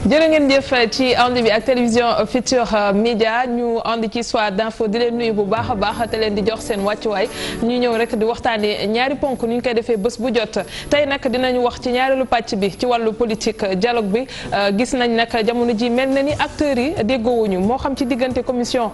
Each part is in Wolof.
jërë ngeen jëf ci ànd bi ak télévision Futurs Médias ñu ànd ci soir d'info di leen nuyu bu baax a baax te leen di jox seen wàccuwaay ñu ñëw rek di waxtaanee ñaari ponk ni ñu koy defee bés bu jot tey nag dinañu wax ci ñaareelu pàcc bi ci wàllu politique dialogue bi gis nañ nag jamono ji mel na ni acteurs yi déggoowuñu moo xam ci diggante commission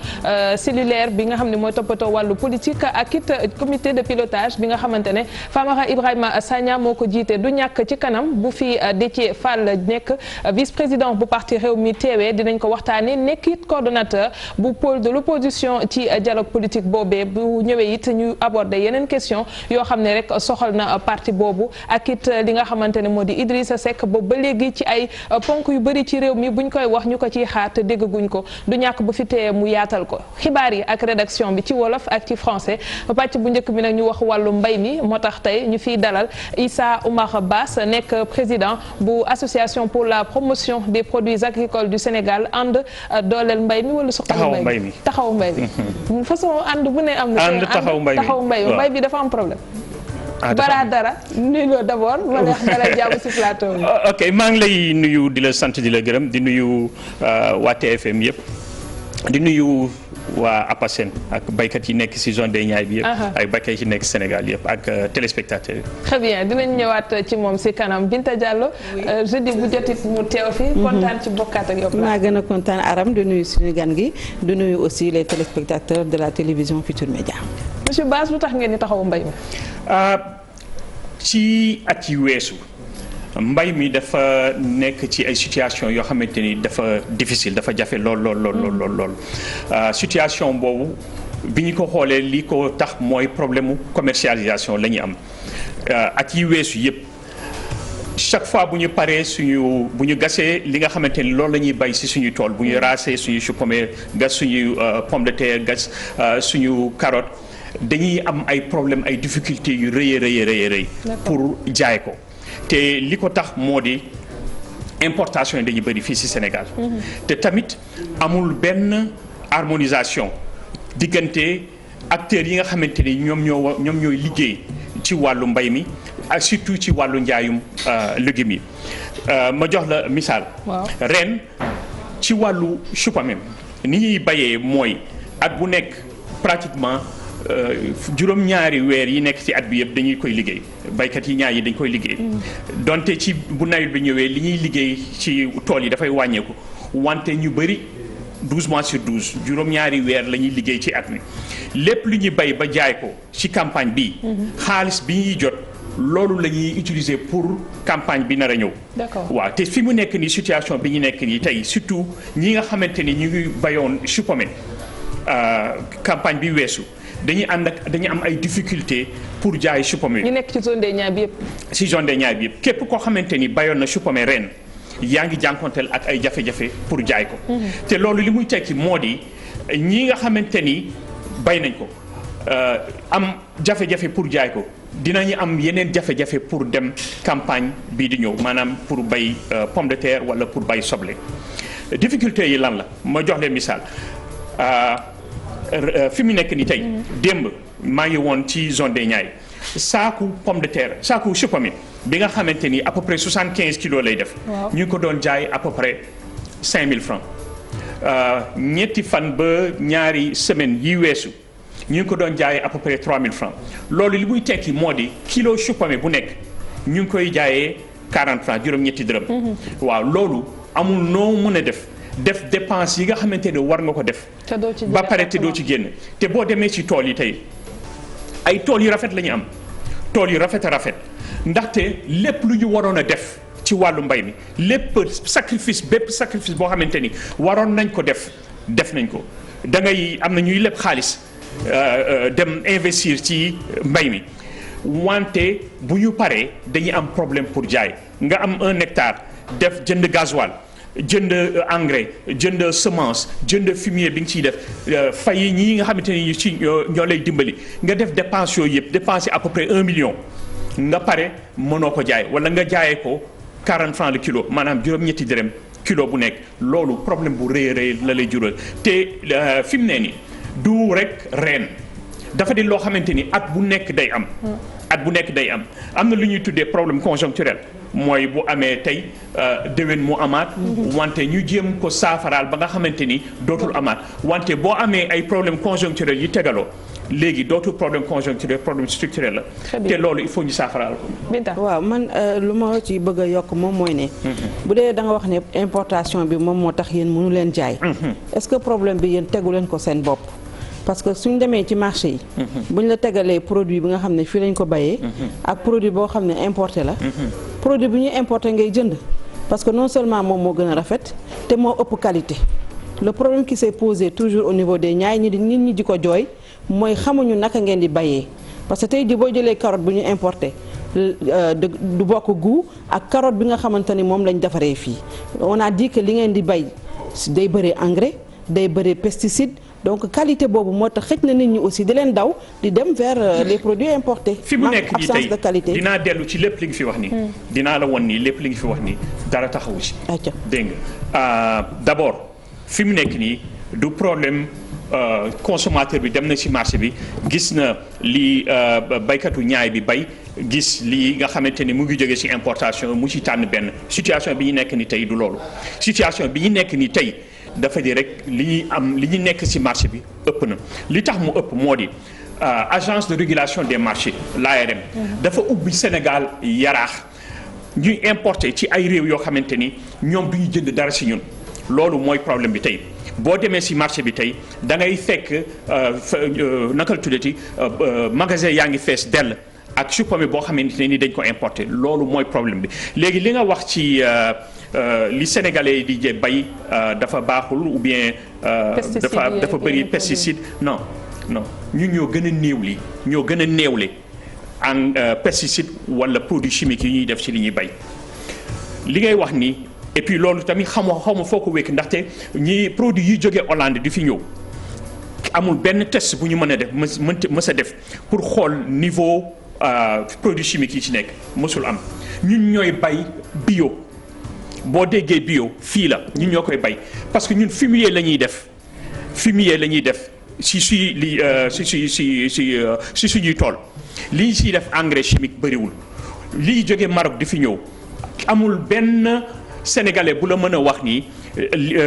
cellulaire bi nga xam ne mooy toppatoo wàllu politique ak it comité de pilotage bi nga xamante ne Famara Ibrahima Sagna moo ko jiite du ñàkk ci kanam bu fi Déthié Fall nekk vice-président bu parti Rewmi teewee dinañ ko waxtaanee nekk it coordonnateur bu pôle de l'opposition ci dialogue politique boobee bu ñëwee it ñu aborder yeneen question yoo xam ne rek soxal na parti boobu ak it li nga xamante ne moo di Idrissa Seck boobu ba léegi ci ay ponk yu bëri ci réew mi buñ koy wax ñu ko ciy xaar te déggaguñ ko du ñàkk bu fi teewee mu yaatal ko xibaar yi ak rédaction bi ci wolof ak ci français pàcc bu njëkk bi nag ñu wax wàllu mbay mi moo tax tey ñu fiy dalal Issa Oumar Bass nekk président bu association pour la promotion des produits agricoles du Sénégal ànd dooleel mbay mi wala suqali mbay mi taxaw mbay mi façon ànd bu ne am na ànd taxaw mbay bi dafa am problème bara dara nuyu la d'abord ma neex dalal jàmm ci plateau bi ok maa ngi lay nuyu di la sant di la gërëm di nuyu waa TFM yëpp di nuyu waa APASEN ak baykat yi nekk ci zone des Niayes bi yëpp ak baykat yi nekk Sénégal yëpp ak téléspectateurs yi. très bien dinañ ñëwaat ci moom ci kanam Binta Diallo jeudi bu jotit mu teew fi kontaan ci bokkaat ak yow. maa gën a kontaan Aram di nuyu suñu gan gi di nuyu aussi les téléspectateurs de la télévision Futurs Médias. monsieur Bass lu tax ngeen di taxawu mbay mi. ci at yi weesu. mbay mi dafa nekk ci ay situation yoo xamante ni dafa difficile dafa jafe lool situation boobu bi ñu ko xoolee li ko tax mooy problème mu commercialisation la ñu am at yi weesu yëpp chaque fois bu ñu paree bu ñu gasee li nga xamante ni loolu la ñuy bay si suñu tool bu ñu raasee suñu chou pommé gas suñu pomme de terre gas suñu carotte dañuy am ay problème ay difficultés yu rëy pour jaay ko. te li ko tax moo di importation yi dañuy bëri fii ci Sénégal. te tamit amul benn harmonisation diggante acteurs yi nga xamante ni ñoom ñooy liggéey ci wàllu mbay mi ak surtout ci wàllu njaayum légumes yi ma jox la misaal. ren ci wàllu chou pommé ni ñuy bayee mooy at bu nekk pratiquement. juróom-ñaari weer yi nekk ci at bi yëpp dañuy koy liggéey baykat yi ñaar yi dañ koy liggéey donte ci bu nawet bi ñëwee li ñuy liggéey ci tool yi dafay wàññeeku wante ñu bëri 12 mois sur 12 juróom-ñaari weer la ñuy liggéey ci at mi lépp lu ñuy bay ba jaay ko ci campagne bi xaalis bi ñuy jot loolu la ñuy utiliser pour campagne bi nar a ñëw. waaw te fi mu nekk nii situation bi ñu nekk nii tey surtout ñi nga xamante ni ñu ngi bayoon chou pommé campagne bi weesu. dañuy am ay difficultés pour jaay chou pommé. ñu nekk ci zone des Niayes bi yëpp. ci zone des Niayes bi yëpp képp koo xamante ni bayoon na chou pommé ren yaa ngi jànkonteel ak ay jafe-jafe pour jaay ko. te loolu li muy tekki moo di ñi nga xamante ni bay nañ ko am jafe-jafe pour jaay ko dinañu am yeneen jafe-jafe pour dem campagne bii di ñëw maanaam pour bay pomme de terre wala pour bay soble difficulté yi lan la ma jox leen misaal. fi mu nekk nii tey démb maa ngi woon ci zone des Niayes saaku pomme de terre saaku chou pommé bi nga xamante ni à peu près 75 kilos lay def. ñu ngi ko doon jaay à peu près 5000 francs ñetti fan ba ñaari semaine yi weesu ñu ngi ko doon jaay à peu près 3000 francs loolu li muy tekki moo di kilo chou pommé bu nekk ñu ngi koy jaayee 40 francs juróom-ñetti dërëm. waaw loolu amul noo mën a def dépense yi nga xamante ne war nga ko def. ba pare te doo ci génn te boo demee ci tool yi tey ay tool yu rafet la ñu am tool yu rafet a rafet ndaxte lépp lu ñu waroon a def ci wàllu mbay mi bépp sacrifice boo xamante ni waroon nañ ko def nañ ko da ngay am na ñuy lépp xaalis dem investir ci mbay mi wante bu ñu paree dañuy am problème pour jaay nga am 1 hectare def jënd gasoil jënd engrais jënd semence jënd fumier bi nga ciy def fay ñii nga xamante ni ci ñoo lay dimbali nga def dépense yooyu yëpp dépenser à peu près 1 million nga pare mënoo ko jaay wala nga jaayee ko 40 francs le kilo maanaam juróom-ñetti dërëm kilo bu nekk loolu problème bu rëy la lay jural te fi mu ne nii du rek reen dafa di loo xamante ni at bu nekk day am. am na lu ñuy tuddee problème conjoncturel mooy bu amee tey déwén mu amaat. wante ñu jéem ko saafaraal ba nga xamante ni dootul amaat wante boo amee ay problèmes conjoncturels yi tegaloo. léegi dootul problème conjoncturel problème structurel la. te loolu il faut ñu saafaraal ko. waaw man lu ma ci bëgg a yokk moom mooy ne. bu dee da nga wax ne importation bi moom moo tax yéen mënu leen jaay. est-ce que problème bi yéen tegu leen ko seen bopp. parce que suñ demee ci marché yi. buñ la tegalee produit bi nga xam ne fii lañ ko bayee. ak produit boo xam ne importé la. produit bi ñuy importé ngay jënd. parce que non seulement moom moo gën a rafet te moo ëpp qualité. le problème qui s'est posé toujours au niveau des ñaay nit ñi di ko jooy. mooy xamuñu naka ngeen di bayee parce que tey jii boo jëlee carotte bu ñu importé du bokk goût ak carotte bi nga xamante ni moom lañ defaree fii on a dit que li ngeen di bay day bëri engrais day bëri pesticide donc qualité boobu moo tax xëj na nit ñi aussi di leen daw di dem vers les produits importés. fi mu nekk nii absence de qualité. dinaa dellu ci lépp li nga fi wax nii. dinaa la won nii lépp li nga fi wax nii dara taxawu ci. dégg nga d'abord fi mu nekk nii du problème. Consommateur bi dem na ci marché bi gis na li baykatu ñaay bi bay gis lii nga xamante ni mu ngi jóge ci importation mu ci tànn benn situation bi ñu nekk ni tey du loolu situation bi ñu nekk ni tey dafa di rek li ñu nekk ci marché bi ëpp na li tax mu ëpp moo di agence de régulation des marchés l'ARM dafa ubbi Sénégal yaraax ñuy importer ci ay réew yoo xamante ni ñoom du ñu jënd dara ci ñun loolu mooy problème bi tey boo demee ci marché bi tey da ngay fekk naka la tuddati magasin yaa ngi fees dell ak suppame boo xamante ne ni dañ ko importer loolu mooy problème bi léegi li nga wax ci li sénégalais yi di bay dafa baaxul ou bien dafa bëri pesticide non ñun ñoo gën a néewli ñoo gën a néewle en pesticide wala produits chimiques yi ñuy def ci li ñuy bay li ngay wax ni et puis loolu tamit xaw ma foo ko wékk ndaxte ñi produit yi jógee Hollande di fi ñëw amul benn test bu ñu mën a def mës a def pour xool niveau produits chimiques yi ci nekk mësul am ñun ñooy bay bio boo déggee bio fii la ñun ñoo koy bay parce que ñun fumier la ñuy def si suñuy tool li ñu siy def engrais chimique bëriwul lii jógee Maroc di fi ñëw amul benn sénégalais bu la mën a wax ni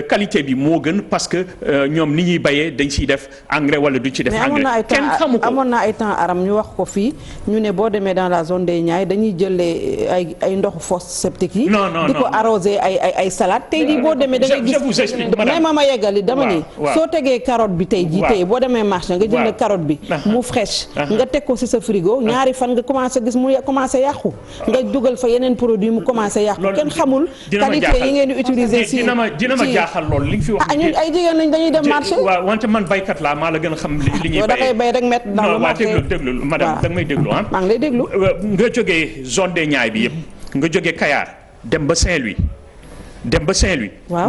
qualité bi moo gën parce que ñoom ni ñuy bayee dañ ciy def engrais wala duñ ci def engrais kenn xamu ko amoon na ay temps aram ñu wax ko fii ñu ne boo demee dans la zone des Niayes dañuy jëlee ay ndoxu fosse septique yi di ko arroser ay salade tey jii boo demee da ngay gis may ma yeggali dama ni soo tegee carotte bi tey jii tey boo demee marché nga jënd carotte bi mu fraîche nga teg ko ci sa frigo ñaari fan nga commencé gis mu commencé yàqu nga dugal fa yeneen produit mu commencé yàqu kenn xamul qualité yi ngeen di utiliser ci dina ma jaaxal lool li nga fi wax. ñun ay jigéen lañ dañuy dem marché. waaw wante man baykat laa maa la gën a xam li ñuy bayee. da ngay bay rek mettre dans le marché déglu madame da nga may déglu ah. maa ngi lay déglu. nga jógee zone des Niayes bi yëpp nga jógee Kayar dem ba Saint-Louis.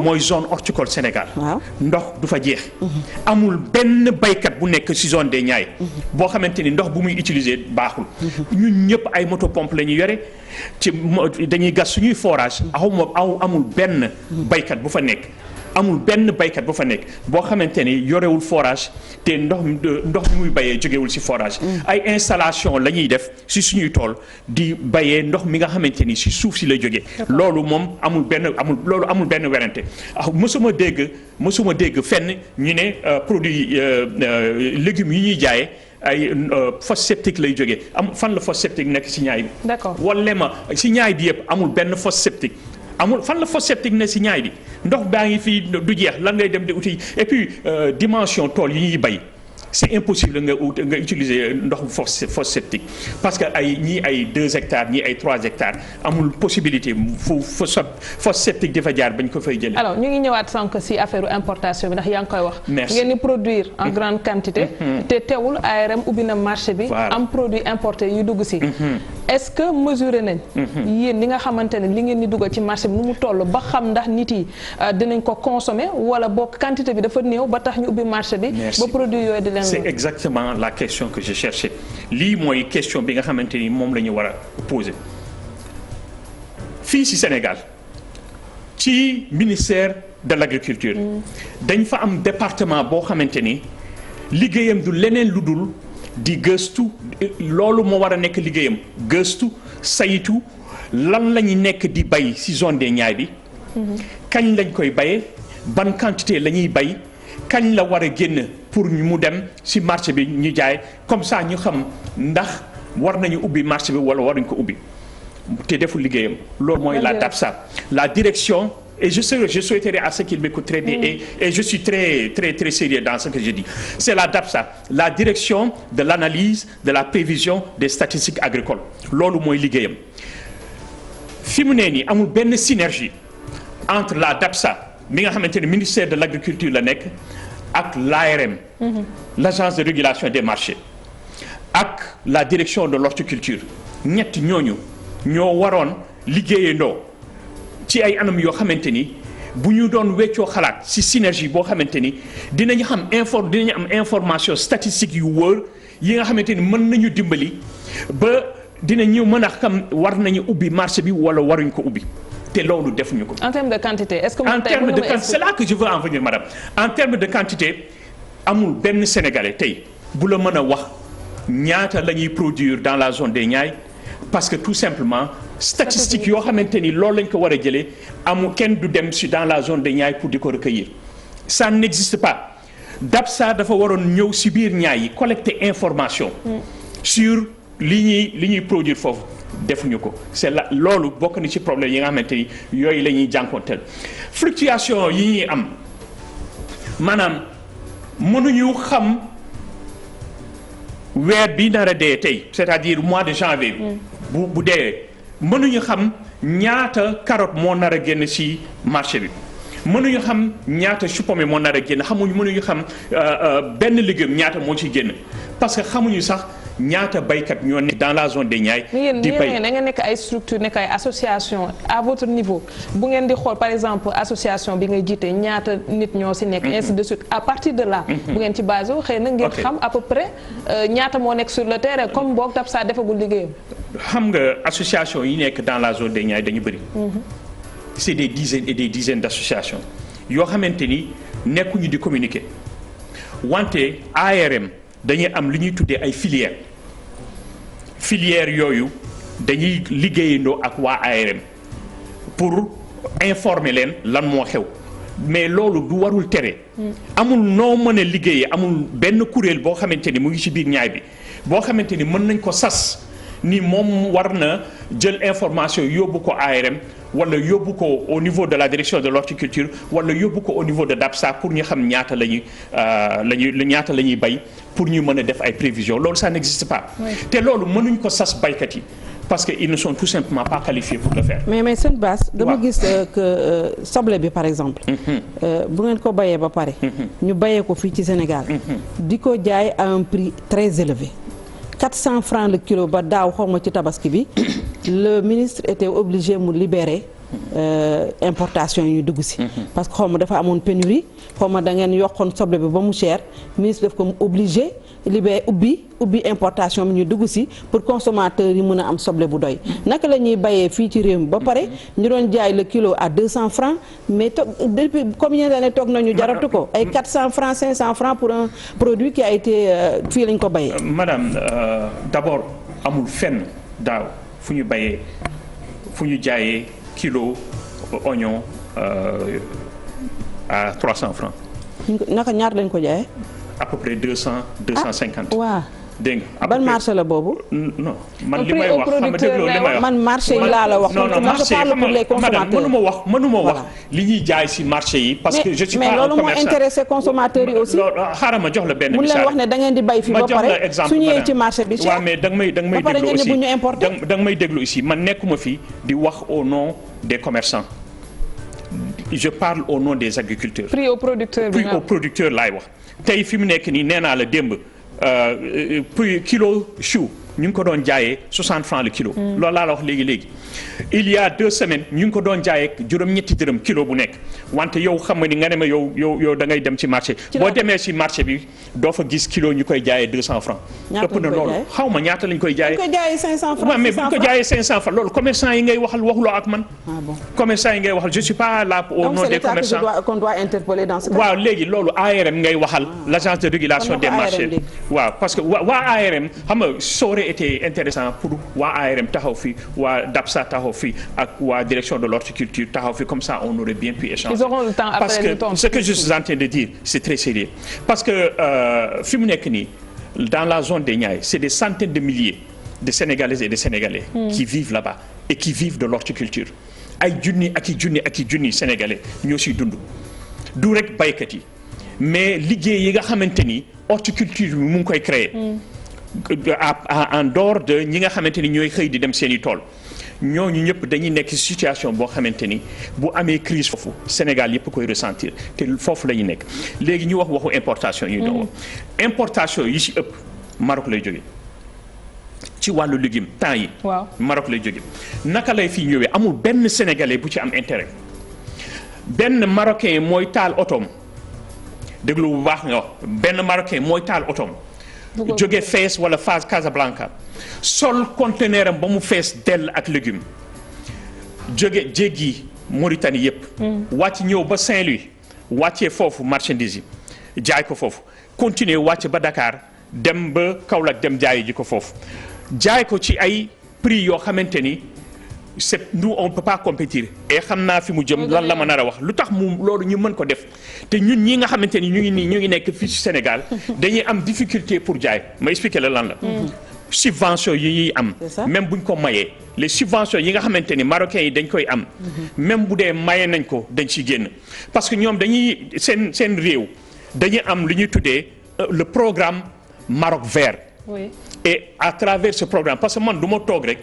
mooy zone horticole Sénégal. ndox du fa jeex. amul benn baykat bu nekk ci zone des Niayes. boo xamante ni ndox bu muy utiliser baaxul. ñun ñëpp ay moto pompe la ñuy yore ci dañuy gas suñuy forage amul benn baykat bu fa nekk. amul benn baykat bu fa nekk boo xamante ni yorewul forage te ndox mi muy bayee jógewul ci forage. ay installation la ñuy def ci suñuy tool di bayee ndox mi nga xamante ni ci suuf si la jógee. loolu moom amul benn werante mësuma dégg fenn ñu ne produit légumes yi ñuy jaayee. ay fosse septique lay jógee fan la fosse septique nekk ci ñaay bi. d'accord wala ma ci ñaay bi yëpp amul benn fosse septique. fan la fosse septique ne ci ñaay bi ndox baa ngi fii du jeex lan ngay dem di uti et puis dimension tool yi ñuy bay c'est impossible nga utiliser ndox fosse septique parce que ñii ay 2 hectares ñii ay 3 hectares amul possibilité fosse septique dafa jaar bañ ko fay jëlee. alors ñu ngi ñëwaat sànq ci affaire importation bi ndax yaa ngi koy wax. ngeen di produire en grande quantité. te teewul ARM ubbi na marché bi. am produit importé yu dugg ci. est-ce que mesuré nañ. yéen li nga xamante ne li ngeen di dugal ci marché bi nu mu toll ba xam ndax nit yi dinañ ko consommer wala boog quantité bi dafa néew ba tax ñu ubbi marché bi. ba produit yooyu di leen. c'est exactement la question que je cherchais lii mooy question bi nga xamante ni moom la ñu war a poser fii ci Sénégal ci ministère de l'agriculture. dañ fa am département boo xamante ni liggéeyam du leneen lu dul. di gëstu loolu moo war a nekk liggéeyam gëstu saytu lan la ñu nekk di bay ci zone des Niayes bi. kañ lañ koy bayee ban quantité la ñuy bay kañ la war a génn pour mu dem ci marché bi ñu jaay comme ça ñu xam ndax war nañu ubbi marché bi wala waruñ ko ubbi te deful liggéeyam. loolu mooy la DAPSA la direction. Et je souhaiterais à ce qu'il m'écoute très bien et je suis très sérieux dans ce que je dis. C'est la DAPSA, la direction de l'analyse, de la prévision des statistiques agricoles. loolu mooy liggéeyam fi mu ne nii amul benn synergie entre la DAPSA mi nga xamante ne ministère de l'agriculture la nekk ak l'ARM, l'agence de régulation des marchés, ak la direction de l'horticulture. ñett ñooñu ñoo waroon liggéeyandoo ci ay anam yoo xamante ni bu ñu doon weccoo xalaat ci synergie boo xamante ni dinañu am information statistique yu wóor yi nga xamante ni mën nañu dimbali ba dinañu mën a xam war nañu ubbi marché bi wala waruñ ko ubbi te loolu defuñu ko. En termes de quantité est-ce que en termes de quantité c'est là que je veux en venir madame en termes de quantité amul benn Sénégalais tey bu la mën a wax ñaata la ñuy produire dans la zone des Niayes parce que tout simplement. Statistiques yoo xamante ni loolu lañ ko war a jëlee amul kenn du dem si dans la zone des Niayes pour di ko recueillir ça n'existe pas DAPSA dafa waroon ñëw si biir Niayes yi collecter information sur li ñuy produire foofu defuñu ko c'est là loolu bokk na ci problème yi nga xamante ni yooyu la ñuy jànkonteel fluctuation yi ñuy am maanaam mënuñu xam weer bi nar a dee tey c'est-à-dire mois de janvier bu dee mënuñu xam ñaata carotte moo nar a génn ci marché bi mënuñu xam ñaata chou-pommé moo nar a génn mënuñu xam benn légume ñaata moo ci génn parce que xamuñu sax ñaata baykat ñoo nekk dans la zone des Niayes. di bay da ngeen nekk ay structure nekk ay association à votre niveau bu ngeen di xool par exemple association bi ngay jiite ñaata nit ñoo ci nekk. ainsi de suite à partir de là. bu ngeen ci basé xëy na ngeen xam à peu près ñaata moo nekk sur le terrain comme boog DAPSA defagul liggéeyam. xam nga association yi nekk dans la zone des Niayes dañu bëri. c'est des dizaines et des dizaines d'associations yoo xamante ni nekkuñu di communiquer wante ARM dañuy am li ñuy tuddee ay filières yooyu dañuy liggéeyandoo ak waa ARM pour informer leen lan moo xew mais loolu du warul tere. amul noo mën a liggéeyee amul benn kuréel boo xamante ni mu ngi ci biir Niayes bi boo xamante ni mën nañ ko sas. ni moom war na jël information yóbbu ko ARM wala yóbbu ko au niveau de la direction de l'horticulture wala yóbbu ko au niveau de DAPSA pour ñu xam ñaata ñaata la ñuy bay pour ñu mën a def ay prévisions loolu ça n'existe pas. te loolu mënuñ ko sas baykat yi parce que ils ne sont tout simplement pas qualifiés pour le faire. mais seen base. dama gis que soble bi par exemple. bu ngeen ko bayee ba pare. ñu bayee ko fii ci Sénégal. di ko jaay à un prix très élevé. 400 francs le kilo ba daaw xaw ma ci tabaski bi le ministre était obligé mu libérer importation yi ñu dugg si. parce que xaw ma dafa amoon pénurie xaw ma da ngeen yokkoon soble bi ba mu cher ministre daf ko mu obligé libérer ubbi importation bi ñu dugg si pour consommateurs yi mën a am soble bu doy. naka la ñuy bayee fii ci réew mi ba pare ñu doon jaay le kilo à 200 francs mais depuis combien d'années toog nañu jaratu ko ay 400 francs 500 francs pour un produit qui a été fii lañ ko bayee. madame d'abord amul fenn daaw fu ñu jaayee kilo oignon à 300 francs. naka ñaata lañ ko jaayee. à peu près 250. waaw. dégg nga ban marché la boobu. non man li may wax xam nga dégloo li may wax man marché yi laa la wax. non marché yi pour les consommateurs mënuma wax li ñuy jaay ci marché yi. parce que je suis pas un commerçant mais loolu moo intéressé consommateurs yi aussi. xaaral ma jox la benn misaal mun leen wax ne da ngeen di bay fii ba pare su ñëwee ci marché bi. waaw mais da nga may déglu aussi da nga may déglu ici man nekkuma fi di wax au nom des commerçants. je parle au nom des agriculteurs. prix au producteur laay wax tey fi mu nekk nii nee naa la démb. prix kilo chou ñu ngi ko doon jaayee 60 francs le kilo. loolu laa la wax léegi il y a 2 semaines ñu ngi ko doon jaayee juróom-ñetti dërëm kilo bu nekk wante yow xam nga ni nga ne ma yow da ngay dem ci marché boo demee ci marché bi doo fa gis kilo ñu koy jaayee 200 francs ëpp na loolu xaw ma ñaata lañ koy jaayee 500 francs waaw mais bu ñu ko jaayee 500 francs loolu commerçant yi ngay waxuloo ak man commerçant yi ngay waxal je suis pas là au nom des commerçants qu'on doit interpeller dans ce cas. waaw léegi loolu ARM ngay waxal l'agence de régulation des marchés waaw parce que waa ARM xam nga ça aurait été intéressant pour waa ARM taxaw fi waa DAPSA taxaw fi ak waa direction de l'horticulture taxaw fi comme ça on aurait bien pu échanger. Ils auront le temps après parce que ce que je suis en train de dire c'est très sérieux parce que fi mu nekk nii dans la zone des Niayes c'est des centaines de milliers de Sénégalaises et de Sénégalais qui vivent là-bas et qui vivent de l'horticulture ay junni ak i junni Sénégalais ñoo siy dund du rek baykat yi mais liggéey yi nga xamante ni horticulture bi mu ngi koy créer en dehors de ñi nga xamante ni ñooy xëy di dem seen i tool ñooñu ñëpp dañuy nekk situation boo xamante ni bu amee crise foofu Sénégal yëpp koy ressentir te foofu la ñu nekk léegi ñu waxu importation yi doon importation yi ci ëpp Maroc lay jóge ci wàllu légume temps yi Maroc lay jóge naka lay fii ñëwee amul benn Sénégalais bu ci am intérêt benn Marocain mooy taal otoom déglu bu baax nga wax benn Marocain mooy taal otoom jóge Fès wala Fès Casablanca sol conteneur am ba mu fees dell ak légumes jóge jéggi Mauritanie yëpp wàcc ñëw ba Saint-Louis wàccee foofu marchandise yi jaay ko foofu continuer wàcc ba Dakar dem ba Kaolack dem jaayi ji ko foofu jaay ko ci ay prix yoo xamante ni c'est nous on peut pas compétir et xam naa fi mu jëm lan la ma nar a wax lu tax mu loolu ñu mën ko def te ñun ñi nga xamante ni ñu ngi nekk fii ci Sénégal dañuy am difficulté pour jaay ma expliquer la lan la subvention yi ñuy am même buñ ko mayee les subventions yi nga xamante ni marocains yi dañ koy am même bu dee maye nañ ko dañ ciy génn parce que ñoom dañuy seen réew dañuy am lu ñuy tuddee le programme Maroc vert et à travers ce programme parce que man du ma toog rek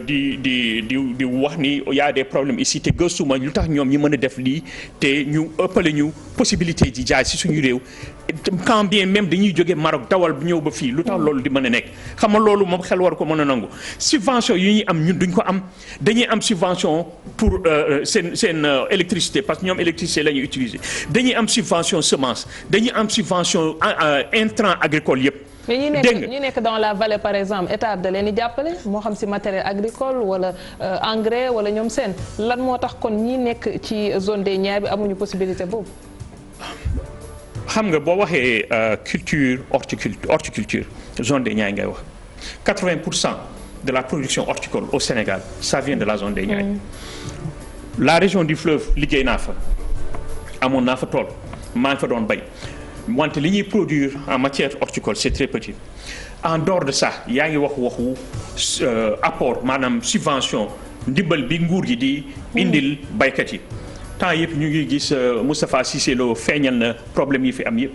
di wax ni y a des problèmes ici te gëstuma lu tax ñoom ñi mën a def lii te ñu ëppale ñu possibilité di jaay si suñu réew quand bien même dañuy jóge Maroc dawal ñëw ba fii lu tax loolu di mën a nekk xam nga loolu moom xel war ko mën a nangu subvention yi ñuy am ñun duñ ko am dañuy am subvention pour seen électricité parce que ñoom électricité la ñuy utiliser dañuy am subvention semence dañuy am subvention intrant agricole yëpp. mais ñi nekk dans la vallée par exemple état da leen di jàppale moo xam ci matériel agricole wala engrais wala ñoom seen lan moo tax kon ñi nekk ci zone des Niayes bi amuñu possibilité boobu. xam nga boo waxee culture horticulture zone des Niayes ngay wax 80% de la production horticole au Sénégal ça vient de la zone des Niayes. La région du fleuve liggéey naa fa amoon naa fa tool maa ngi fa doon bay. wante li ñuy produire en matière horticole c'est très petit en dehors de ça yaa ngi waxu apport maanaam subvention ndimbal bi nguur gi di indil baykat yi temps yëpp ñu ngi gis Moustapha Cissé Lo feeñal na problème yi fi am yëpp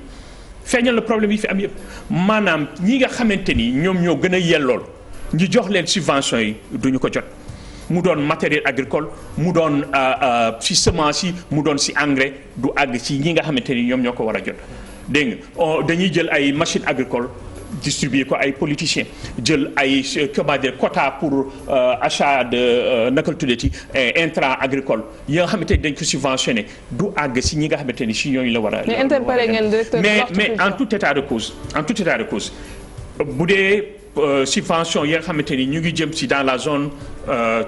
maanaam ñi nga xamante ni ñoom ñoo gën a yellool ñu jox leen subvention yi duñu ko jot mu doon matériel agricole mu doon ci semence yi mu doon ci engrais du àgg ci ñi nga xamante ni ñoom ñoo ko war a jot dégg nga dañuy jël ay machines agricoles distribuer ko ay politiciens jël ay comment dire quota pour achat de naka la tuddati intrant agricole yi nga xamante ni dañ ko subventionné du àgg si ñi nga xamante ni si ñooñu la war a. mais interpellé ngeen directeur mais en tout état de cause bu dee subvention yi nga xamante ni ñu ngi jëm si dans la zone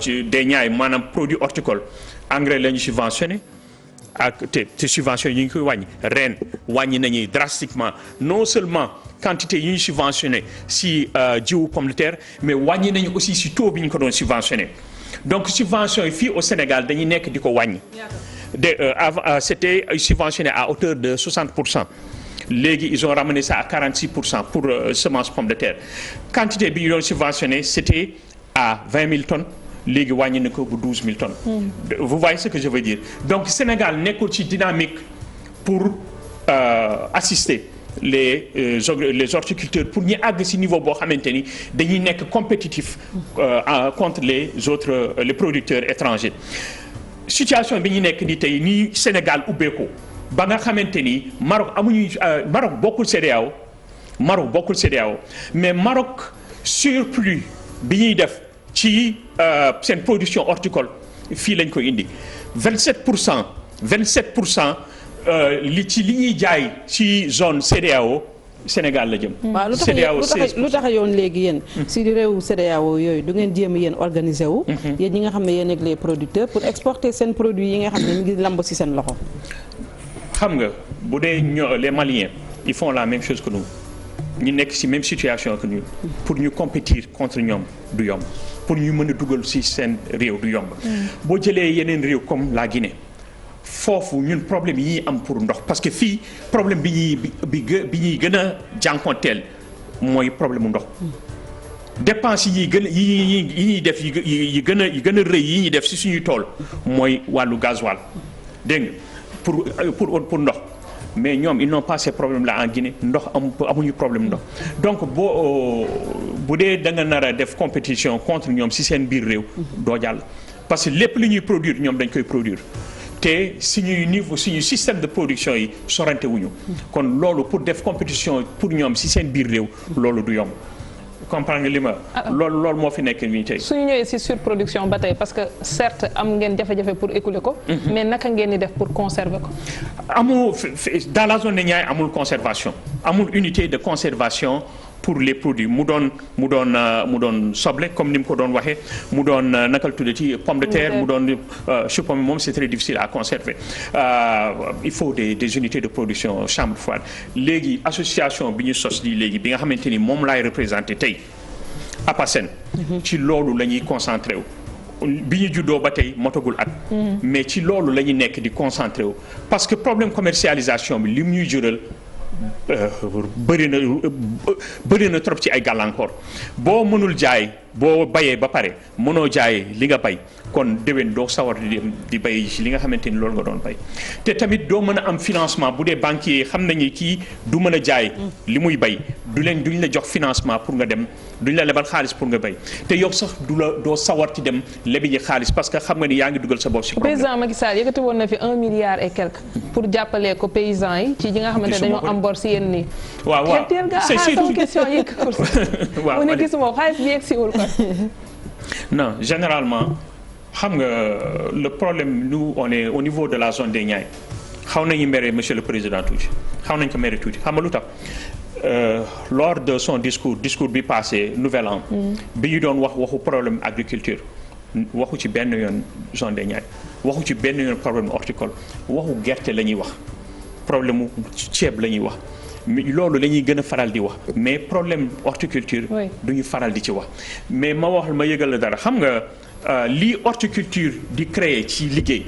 ci des Niayes maanaam produit horticole engrais la ñu subventionné. ak te subvention yi ñu ngi koy wàññi nañu drastiquement non seulement quantité yi ñu subventionné si jiwu pomme de terre mais wàññi nañu aussi si taux bi ñu ko doon subventionné donc subvention yi fii au Sénégal dañuy nekk di ko wàññi avant c'était subventionné à hauteur de 60%. léegi ils ont ramené ça à 46% pour semence pomme de terre quantité bi ñu doon subventionné c'était à 20 000 tonnes léegi wàññi na ko bu 12 000 tonnes. Vous voyez ce que je veux dire donc Sénégal nekkul ci dynamique pour assister les horticulteurs pour ñu àgg ci niveau boo xamante ni dañuy nekk compétitif contre les producteurs étrangers situation bi ñu nekk ni tey nii Sénégal ubbeeku ba nga xamante ni Maroc bokkul CEDEAO mais Maroc surplus bi ñuy def ci seen production horticole fii lañ ko indi 27% 27% li ñuy jaay ci zone CEDEAO Sénégal la jëm. waaw lu tax yoon léegi yéen. si réewu CEDEAO yooyu du ngeen jéem yéen organiser wu. yéen ñi nga xam ne yéen ak les producteurs pour exporter seen produits yi nga xam ne ñu ngi lamb si seen loxo. xam nga bu dee les Maliens ils font la même chose que nous ñu nekk ci même situation que nous pour ñu compétir contre ñoom du yomb pour ñu mën a dugal ci seen réew du yomb. boo jëlee yeneen réew comme la Guinée. foofu ñun problème yi ñuy am pour ndox parce que fii problème bi ñuy gën a jànkonteel mooy problème mu ndox dépense yi ñuy def yi gën a rëy yi ñuy def ci suñuy tool mooy wàllu gasoil dégg nga pour ndox mais ñoom ils n'ont pas ces problèmes là en Guinée ndox amuñu problème ndox donc bu dee da nga nar a def compétition contre ñoom ci seen biir réew doo jàll parce que lépp li ñuy produire ñoom dañ koy produire te suñu système de production yi sorante wuñu kon loolu pour def compétition pour ñoom ci seen biir réew loolu du yomb comprendre nga li ma loolu moo fi nekk nii tey. suñu ñëwee ci surproduction ba tey parce que certes am ngeen jafe-jafe pour écouler ko. mais naka ngeen di def pour conserver ko. amul dans la zone de Niayes amul conservation amul unité de conservation. pour les produits mu doon soble comme ni mu ko doon waxee mu doon naka la tuddati pomme de terre mu doon chou pomme moom c'est très difficile à conserver il faut des unités de production chambre froide léegi association bi ñu sos lii léegi bi nga xamante ni moom laay représenté tey APASEN ci loolu la ñuy concentré wu bi ñu juddoo ba tey motagul at mais ci loolu la ñuy nekk di concentré wu parce que problème commercialisation bi li mu ñuy jural bëri na trop ci ay gàllankoor boo mënul jaay boo bayee ba pare mënoo jaay li nga bay kon déwén doo sawar di bay ci li nga xamante ni loolu nga doon bay te tamit doo mën a am financement bu dee banquier yi xam nañu kii du mën a jaay li muy bay duñ la jox financement pour nga dem duñ la lebal xaalis pour nga bay te yow sax doo sawar ci dem lebi ñi xaalis parce que xam nga ni yaa ngi dugal sa bopp ci problème. président Macky Sall yëkkati woon na fi 1 milliard et quelque pour jàppale ko paysans yi ci ñi nga xamante ne dañoo am bor ci yéen nii. waaw c'est surtout question yi waaw mu ne gisuma xaalis bi yegg siwul quoi. non généralement xam nga le problème nous on est au niveau de la zone des Niayes xaw nañu mere monsieur le président tuuti xaw nañu ko mere tuuti xam nga lu tax lors de son discours bi passé nouvel an bi ñu doon waxu problème agriculture waxu ci benn yoon zone des Niayes waxu ci benn yoon problème horticole waxu gerte la ñuy wax problème mu ceeb la ñuy wax loolu la ñuy gën a faral di wax mais problème horticulture du ñu faral di ci wax mais ma yëgal la dara xam nga lii horticulture di créer ci liggéey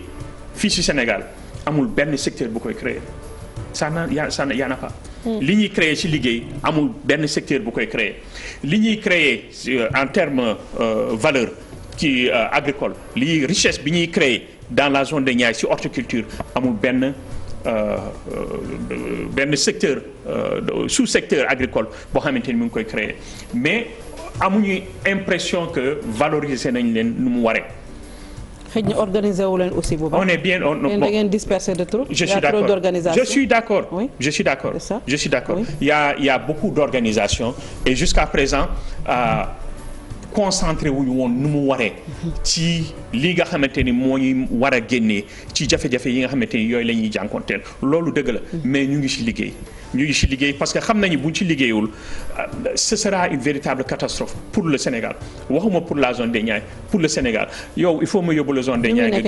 fii ci Sénégal amul benn secteur bu koy créer y en a pas li ñuy créer ci liggéey amul benn secteur bu koy créer li ñuy créer en termes valeur ci agricole lii richesse bi ñuy créer dans la zone de Niayes ci horticulture amul benn secteur sous-secteur agricole boo xamante ni mu ngi koy créer mais amuñu impression que valoriser nañ leen nu mu waree. xëy na organiser wu leen aussi bu baax. on est bien da ngeen dispersé de trop. je suis d'accord oui. je suis d'accord. Oui. il y a beaucoup d'organisation et jusqu'à présent concentré wuñu woon nu mu waree ci li nga xamante ni moo ñu war a génnee ci jafe-jafe yi nga xamante ni yooyu la ñuy jànkonteel loolu dëgg la mais ñu ngi ci liggéey parce que xam nañu buñ ci liggéeyul ce sera une véritable catastrophe pour le Sénégal waxuma pour la zone des Niayes pour le Sénégal yow il faut ma yóbbu la zone des Niayes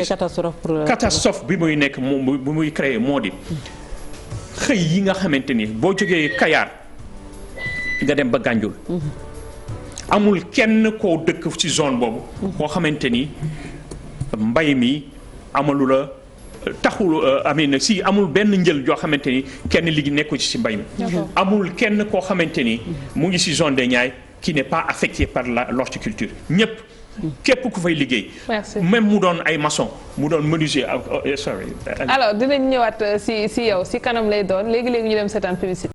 catastrophe bi muy nekk moom bi muy créer moo di xëy yi nga xamante ni boo jógee Kayar nga dem ba Gànjul amul kenn koo dëkk ci zone boobu koo xamante ni mbay mi amalu la taxul si amul benn njël joo xamante ni kenn liggéey nekku ci mbay mi amul kenn koo xamante ni mu ngi ci zone des Niayes qui n'est pas affecté par l'horticulture ñëpp képp ku fay liggéey même mu doon ay maçon mu doon menuisier sorry alors dinañ ñëwaat ci yow ci kanam lay doon léegi ñu dem seetaan publicité